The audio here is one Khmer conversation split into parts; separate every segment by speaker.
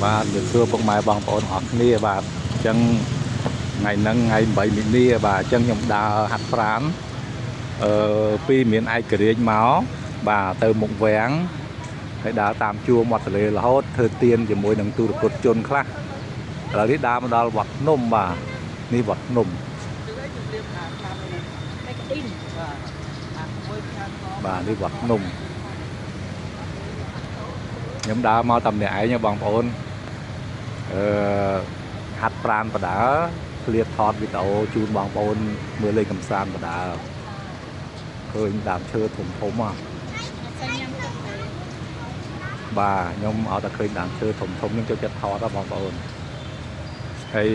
Speaker 1: បាទជំរាបសួរពុកម៉ែបងប្អូនអរគ្នាបាទអញ្ចឹងថ្ងៃហ្នឹងថ្ងៃ8មីនាបាទអញ្ចឹងខ្ញុំដើរហាត់ប្រាណពីមានឯករាជ្យមកបាទទៅមុខវាំងហើយដើរតាមជួរមាត់ទន្លេរហូតធ្វើទៀនជាមួយនឹងទូរគតជនខ្លះឥឡូវនេះដើរមកដល់វត្តភ្នំបាទនេះវត្តភ្នំបាទនេះវត្តភ្នំខ្ញុំដើរមកតាមម្នាក់ឯងបងប្អូនហាត់ប្រាណបដាឃ្លាតថតវីដេអូជូនបងប្អូនមើលលេងកំសាន្តបដាឃើញដើមឈើធំធំបាទខ្ញុំអត់តែឃើញដើមឈើធំធំនឹងចូលចិត្តថតដល់បងប្អូនហើយ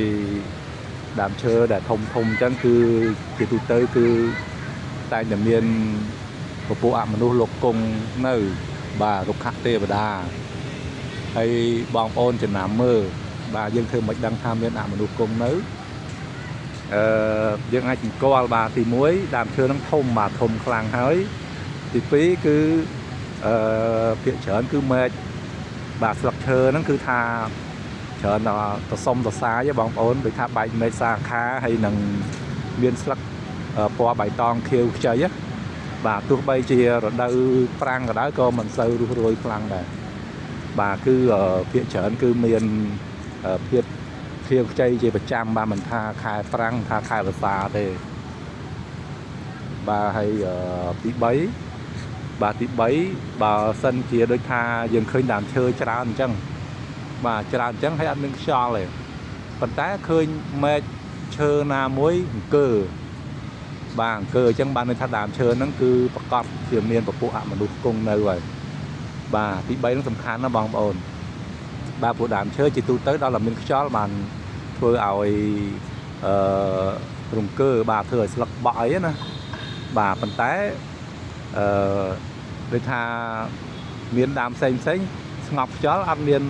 Speaker 1: ដើមឈើដែលធំធំអញ្ចឹងគឺជាទូទៅគឺតែតែមានពពួកអមនុស្សលោកគង់នៅបាទរុក្ខទេវតាហើយបងប្អូនចំណាំមើលបាទយើងធ្វើមិនដឹងថាមានអមនុស្សគង់នៅយើងអាចស្គាល់បាទទី1ដើមឈើនឹងធំបាទធំខ្លាំងហើយទី2គឺភាគច្រើនគឺមែកបាទស្លឹកឈើហ្នឹងគឺថាច្រើនទៅសុំទៅសាយបងប្អូនដូចថាបែកមែកសាខាហើយនឹងមានស្លឹកពណ៌បៃតងខៀវខ្ចីបាទទោះបីជារដូវប្រាំងក៏ដោយក៏មិនសូវរុះរយខ្លាំងដែរបាទគឺភាគច្រើនគឺមានភាពខៀវខ្ចីជាប្រចាំបាទមិនថាខែប្រាំងថាខែវស្សាទេបាទហើយទី3បាទទី3បើសិនជាដូចថាយើងឃើញដើមឈើច្រើនអញ្ចឹងបាទច្រើនអញ្ចឹងហើយអត់មានខ្យល់ទេប៉ុន្តែឃើញមែកឈើណាមួយអង្គើបាទអង្គើអញ្ចឹងបានន័យថាដើមឈើហ្នឹងគឺប្រកបជាមានពពួកអមនុស្សគង់នៅហើយបាទទី3ហ្នឹងសំខាន់ណាស់បងប្អូនបាទពួកដើមឈើជាទូទៅដល់តែមានខ្យល់បានធ្វើឲ្យរង្គើបាទធ្វើឲ្យស្លឹកបក់អីណាបាទប៉ុន្តែដូចថាមានដើមផ្សេងស្ងប់ខ្យល់អត់មាន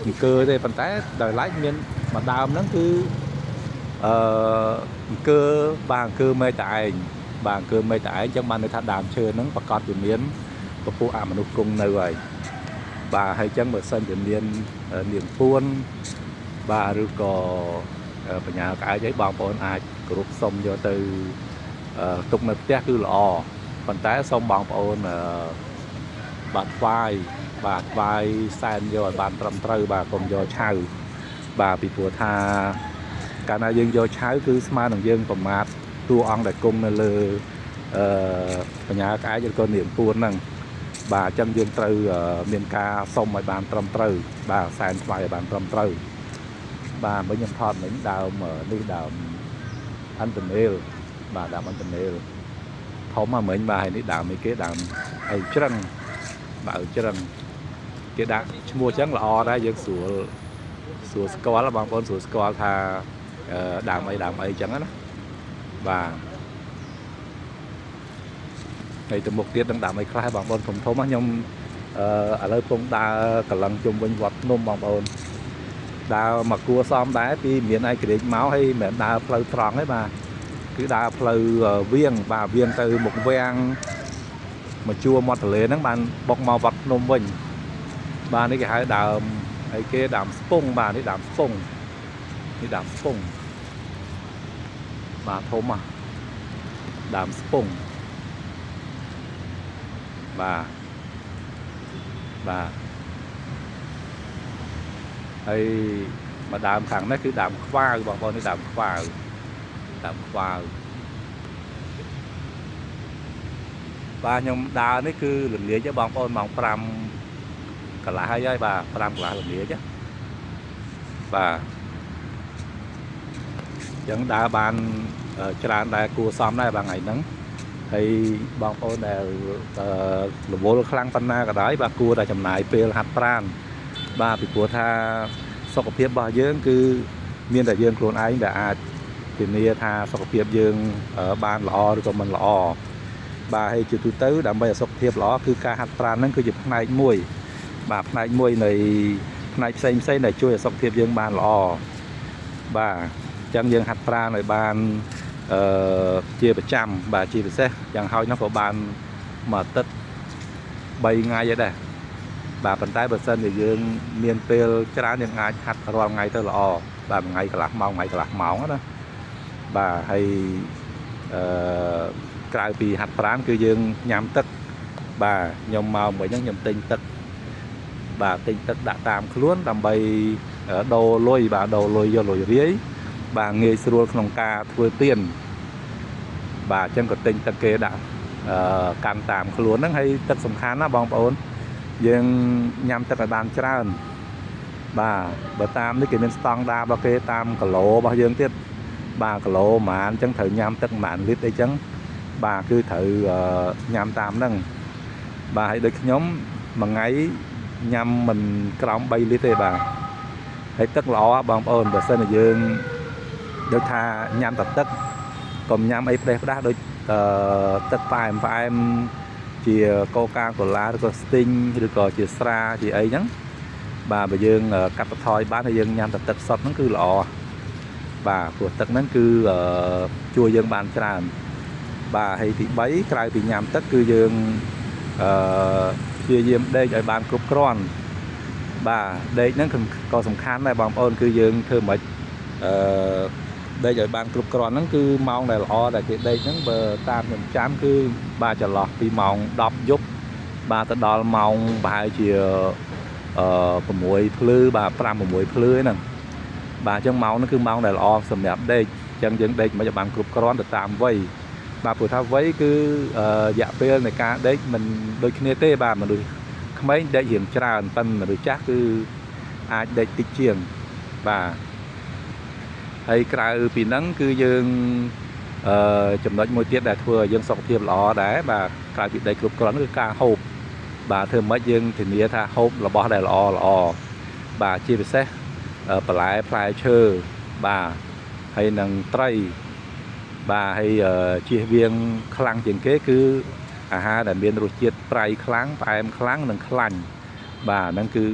Speaker 1: អង្គើទេប៉ុន្តែដោយឡែកមានមួយដើមហ្នឹងគឺអង្គើបាទអង្គើមេតឯងបាទអង្គើមេតឯងអញ្ចឹងបានន័យថាដើមឈើហ្នឹងប្រកាសជាមានពពួកអមនុស្សគង់នៅហើយបាទហើយអញ្ចឹងបើសិនជាមាននាងពួនបាទឬក៏បញ្ញាក្អែកអីបងប្អូនអាចគោរពសុំយកទៅទុកនៅផ្ទះគឺល្អប៉ុន្តែសូមបងប្អូនបាទថ្វាយសែនយកឲ្យបានត្រឹមត្រូវបាទកុំយកឆៅបាទពីព្រោះថាកាលណាយើងយកឆៅគឺស្មើនឹងយើងប្រមាថតួអង្គដែលគង់នៅលើបញ្ញាក្អែកឬក៏នាងពួនហ្នឹងបាទអញ្ចឹងយើងត្រូវមានការសុំឲ្យបានត្រឹមត្រូវបាទសែនថ្វាយឲ្យបានត្រឹមត្រូវបាទមិញខ្ញុំថតមិញដើមនេះដើមអន្តនេលបាទដើមអន្តនេលធំមកមិញបាទហើយនេះដើមអីគេដើមអីច្រឹងបាទអីច្រឹងគេដាក់ឈ្មោះអញ្ចឹងល្អដែរយើងស្រួលស្គាល់បងប្អូនស្រួលស្គាល់ថាដើមអីអញ្ចឹងណាបាទហើយទៅមុខទៀតនឹងដើមអីខ្លះបងប្អូនធំខ្ញុំឥឡូវពងដើរកន្លងជុំវិញវត្តភ្នំបងប្អូនដើរមកគួរសមដែរពីមានឯករាជ្យមកហើយមិនមែនដើរផ្លូវត្រង់ទេបាទគឺដើរផ្លូវវាងបាទវាងទៅមុខវាំងមកជួរមាត់ទន្លេហ្នឹងបានបុកមកវត្តភ្នំវិញបាទនេះគេហៅដើមអីគេដើមស្ពង់បាទនេះដើមស្ពង់បាទធំដើមស្ពង់បាទហើយមកដើមខាងនេះគឺដើមខ្វាវបងប្អូននេះដើមខ្វាវបាទខ្ញុំដើរនេះគឺល្ងាចបងប្អូនម៉ោង5កន្លះហើយបាទ5កន្លះល្ងាចបាទអញ្ចឹងដើរបានច្រើនដែរគួរសមដែរថ្ងៃហ្នឹងហើយបងប្អូនដែលរវល់ខ្លាំងប៉ុណ្ណាក៏ដោយបាទគួរតែចំណាយពេលហាត់ប្រាណបាទពីព្រោះថាសុខភាពរបស់យើងគឺមានតែយើងខ្លួនឯងដែលអាចធានាថាសុខភាពយើងបានល្អឬក៏មិនល្អបាទហើយជាទូទៅដើម្បីឲ្យសុខភាពល្អគឺការហាត់ប្រាណហ្នឹងគឺជាផ្នែកមួយបាទផ្នែកមួយនៃផ្នែកផ្សេងដែលជួយឲ្យសុខភាពយើងបានល្អបាទអញ្ចឹងយើងហាត់ប្រាណឲ្យបានជាប្រចាំបាទជាពិសេសយ៉ាងហោចណាស់ក៏បានមួយអាទិត្យ3ថ្ងៃដែរប bà bàn tay bờ sân thì dương miền pê chả những ai hạt rồi ngày tới là bà ngày cả lạc máu đó bà hay cài vì hạt phán cứ dương nhắm tức bà nhom màu mới nhắm tinh tức bà tinh tức đã tạm luôn làm bay ở đầu lôi bà đầu lôi vô lôi riết bà nghề sưuក្នុងការធ្វើទៀនបាទអញ្ចឹងក៏ទិញទឹកគេដាក់កាន់តាមខ្លួនហ្នឹងហើយទឹកសំខាន់ណាបងប្អូនយើងញ៉ាំទឹកឲ្យបានច្រើនបាទបើតាមនេះគេមានស្តង់ដាររបស់គេតាមគីឡូរបស់យើងទៀតបាទគីឡូប្រហែលអញ្ចឹងត្រូវញ៉ាំទឹកប្រហែលលីត្រអីចឹងបាទគឺត្រូវញ៉ាំតាមហ្នឹងបាទហើយដូចខ្ញុំមួយថ្ងៃញ៉ាំមិនក្រោម3លីត្រទេបាទហើយទឹកល្អបងប្អូនបើសិនជាយើងដូចថាញ៉ាំតែទឹកកុំញ៉ាំអីផ្ដេសផ្ដាស់ដូចទឹកផ្អែមជាកូកាកូឡាឬក៏ស្ទីងឬក៏ជាស្រាជាអីហ្នឹងបាទបើយើងកាត់បន្ថយបានហើយយើងញ៉ាំតែទឹកសុទ្ធហ្នឹងគឺល្អបាទព្រោះទឹកហ្នឹងគឺជួយយើងបានច្រើនបាទហើយទី3ក្រៅពីញ៉ាំទឹកគឺយើងព្យាយាមដេកឲ្យបានគ្រប់គ្រាន់បាទដេកហ្នឹងក៏សំខាន់ដែរបងប្អូនគឺយើងធ្វើមិនដេកឲ្យបានគ្រប់គ្រាន់ហ្នឹងគឺម៉ោងដែលល្អដែលគេដេកហ្នឹងបើតាមខ្ញុំចាំគឺបាទចន្លោះពីម៉ោង10យប់បាទទៅដល់ម៉ោងប្រហែលជា6ភ្លឺបាទ5-6ភ្លឺហ្នឹងបាទអញ្ចឹងម៉ោងហ្នឹងគឺម៉ោងដែលល្អសម្រាប់ដេកអញ្ចឹងយើងដេកមិនឲ្យបានគ្រប់គ្រាន់ទៅតាមវ័យបាទព្រោះថាវ័យគឺរយៈពេលនៃការដេកមិនដូចគ្នាទេបាទមនុស្សក្មេងដេករៀងច្រើនប៉ុន្តែមនុស្សចាស់គឺអាចដេកតិចជាងបាទហើយក្រៅពីហ្នឹងគឺយើងចំណុចមួយទៀតដែលធ្វើឲ្យយើងសុខភាពល្អដែរបាទក្រៅពីដេកគ្រប់គ្រាន់គឺការហូបបាទធ្វើម៉េចយើងធានាថាហូបរបស់ដែលល្អបាទជាពិសេសបន្លែផ្លែឈើបាទហើយនឹងត្រីបាទហើយជៀសវាងខ្លាំងជាងគេគឺអាហារដែលមានរសជាតិប្រៃខ្លាំងផ្អែមខ្លាំងនិងខ្លាញ់បាទហ្នឹងគឺ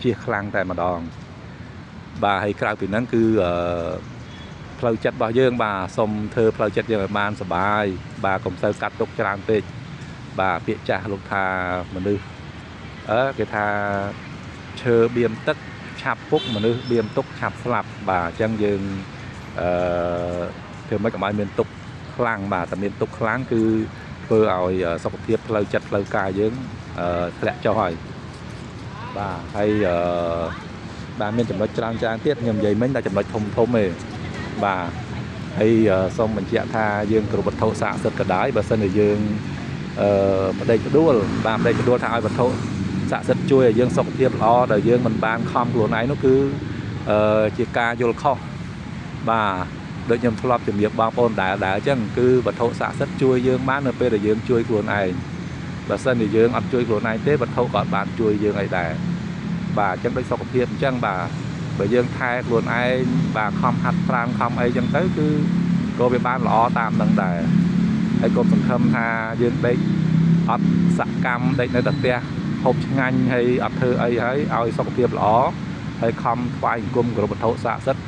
Speaker 1: ជៀសខ្លាំងតែម្ដងបាទហើយក្រៅពីហ្នឹងគឺផ្លូវចិត្តរបស់យើងបាទសូមធ្វើផ្លូវចិត្តយើងឲ្យបានសុបាយបាទកុំសូវកាត់ទុកច្រើនពេកបាទពាក្យចាស់លោកថាមនុស្សគេថាឈើបៀមទឹកឆាប់ពុកមនុស្សបៀមទុកឆាប់ស្លាប់បាទអញ្ចឹងយើងធ្វើមិនកុំឲ្យមានទុកខ្លាំងបាទតែមានទុកខ្លាំងគឺធ្វើឲ្យសុខភាពផ្លូវចិត្តផ្លូវកាយយើងធ្លាក់ចុះហើយបាទហើយបាទមានចំណុចច្រើនទៀតខ្ញុំនិយាយមិញតែចំណុចធំទេបាទហើយសូមបញ្ជាក់ថាយើងគ្រប់វត្ថុស័ក្តិសិទ្ធិក៏ដោយបើសិនជាយើងបដិបដួលបាទបដិបដួលថាឲ្យវត្ថុស័ក្តិសិទ្ធិជួយឲ្យយើងសុខភាពល្អដែលយើងមិនបានខំខ្លួនឯងនោះគឺជាការយល់ខុសបាទដូចខ្ញុំធ្លាប់ជំរាបបងប្អូនដែលអញ្ចឹងគឺវត្ថុស័ក្តិសិទ្ធិជួយយើងបាននៅពេលដែលយើងជួយខ្លួនឯងបើសិនជាយើងអត់ជួយខ្លួនឯងទេវត្ថុក៏អត់បានជួយយើងអីដែរបាទអញ្ចឹងដូចសុខភាពអញ្ចឹងបាទបើយើងថែខ្លួនឯងបាទខំហាត់ប្រាណខំអីចឹងទៅគឺក៏វាបានល្អតាមនឹងដែរហើយកុំសង្ឃឹមថាយើងដេកអត់សកម្មដេកនៅតែផ្ទះហូបឆ្ងាញ់ហើយអត់ធ្វើអីហើយឲ្យសុខភាពល្អហើយខំថ្វាយអង្គមគ្រប់វត្ថុស័ក្តិសិទ្ធិ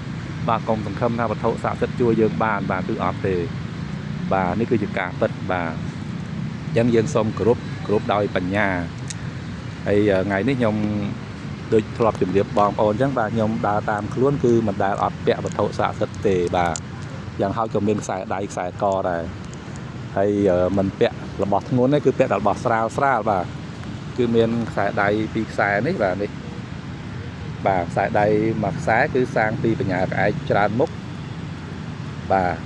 Speaker 1: បាទកុំសង្ឃឹមថាវត្ថុស័ក្តិសិទ្ធិជួយយើងបានបាទគឺអត់ទេបាទនេះគឺជាការពិតបាទអញ្ចឹងយើងសូមគោរពដោយបញ្ញាហើយថ្ងៃនេះខ្ញុំដូចធ្លាប់ជម្រាបបងប្អូនអញ្ចឹងបាទខ្ញុំដើរតាមខ្លួនគឺមិនដែលអត់ពាក់វត្ថុស័ក្តិសិទ្ធិទេបាទយ៉ាងហោចក៏មានខ្សែដៃខ្សែកដែរហើយមិនពាក់របស់ធ្ងន់ទេគឺពាក់តែរបស់ស្រាលបាទគឺមានខ្សែដៃពីរខ្សែនេះបាទនេះបាទខ្សែដៃមួយខ្សែគឺសាងពីបញ្ញាក្អែកច្រើនមុខបាទ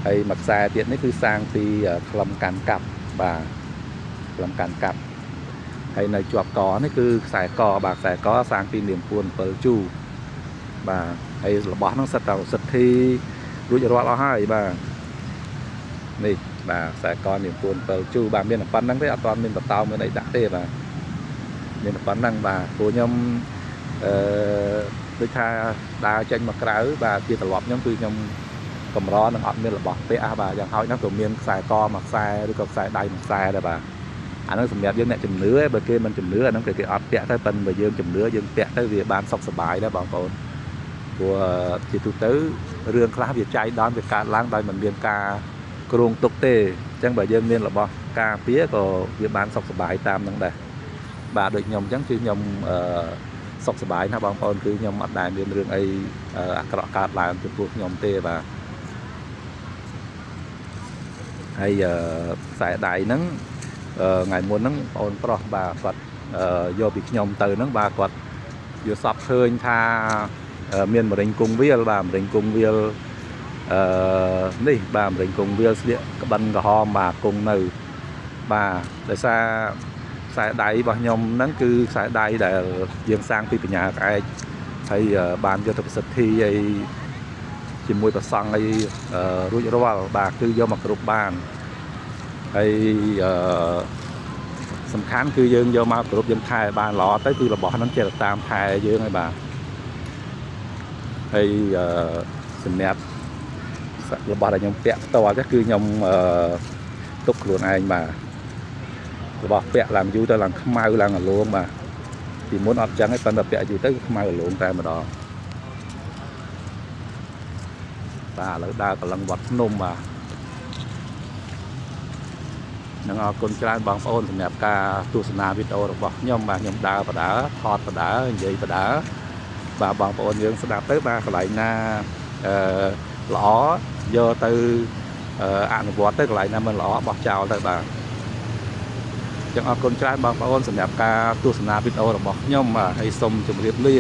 Speaker 1: ហើយមួយខ្សែទៀតនេះគឺសាងពីខ្លឹមកាន់កាប់បាទខ្លឹមកាន់កាប់ហើយនៅជាប់កនេះគឺខ្សែកបាទខ្សែកសាងពីនាមពួន7ជូបាទហើយរបស់ហ្នឹងសិតធីរួចរាល់អស់ហើយបាទនេះបាទខ្សែកនាមពួន7ជូបាទមានតែប៉ុណ្្នឹងទេអត់ទាន់មានបតោមានអីដាក់ទេបាទមានតែប៉ុណ្្នឹងបាទព្រោះខ្ញុំដូចថាដើរចេញមកក្រៅបាទជាត្រឡប់ខ្ញុំគឺខ្ញុំកម្រនឹងអត់មានរបស់ពាក់បាទយ៉ាងហោចណាស់ក៏មានខ្សែកមួយខ្សែឬក៏ខ្សែដៃមួយខ្សែដែរបាទអាហ្នឹងសម្រាប់យើងអ្នកជំនឿបើគេមិនជំនឿអាហ្នឹងគេអត់ពាក់ទៅប៉ុន្តែបើយើងជំនឿយើងពាក់ទៅវាបានសុខសប្បាយដែរបងប្អូនព្រោះជាទូទៅរឿងខ្លះវាចៃដន្យវាកើតឡើងដោយមិនមានការគ្រោងទុកទេអញ្ចឹងបើយើងមានរបស់ការពារក៏វាបានសុខសប្បាយតាមហ្នឹងដែរ bà được nhom chẳng chứ nhom sọc sờ bài na bong ôn cứ nhom mặt đài miền rừng ấy cọ cạt làm cho cuộc nhom tê bà hay xài đại nắng ngày muốn nắng ôn pro bà quật do bị nhom từ nắng bà quật vừa sập hơi tha miền một đánh cung với bà một đánh cung với đi bà một đánh cung với điện bắn cái hòm bà cùng nữ bà để xa xài đáy bao nhom nắng cứ xài đáy để dương sangពីបញ្ញាឯងហើយបានយកទៅប្រសិទ្ធិអីជាមួយប្រសង់អីរួចរាល់បាទគឺយកមកគ្រប់បានហើយសំខាន់គឺយើងយកមកគ្រប់យើងថែបានល្អទៅគឺរបស់ហ្នឹងចេះតាមថែយើងហើយបាទហើយសម្រាប់របស់ដែលខ្ញុំពាក់ផ្ទាល់គឺខ្ញុំទុកខ្លួនឯងបាទរបស់ពាក់ឡើងយូរទៅឡើងខ្មៅឡើងអាលងបាទពីមុនអត់ចឹងទេប៉ុន្តែពាក់យូរទៅខ្មៅអាលងតែម្ដងបាទឥឡូវដើរកន្លងវត្តភ្នំបាទនឹងអរគុណច្រើនបងប្អូនសម្រាប់ការទស្សនាវីដេអូរបស់ខ្ញុំបាទខ្ញុំដើរបដើថតបដើនិយាយបដើបាទបងប្អូនយើងស្ដាប់ទៅបាទកន្លែងណាល្អយកទៅអនុវត្តទៅកន្លែងណាមិនល្អបោះចោលទៅបាទចឹងអរគុណច្រើនបងប្អូនសម្រាប់ការទស្សនាវីដេអូរបស់ខ្ញុំបាទហើយសូមជម្រាបលា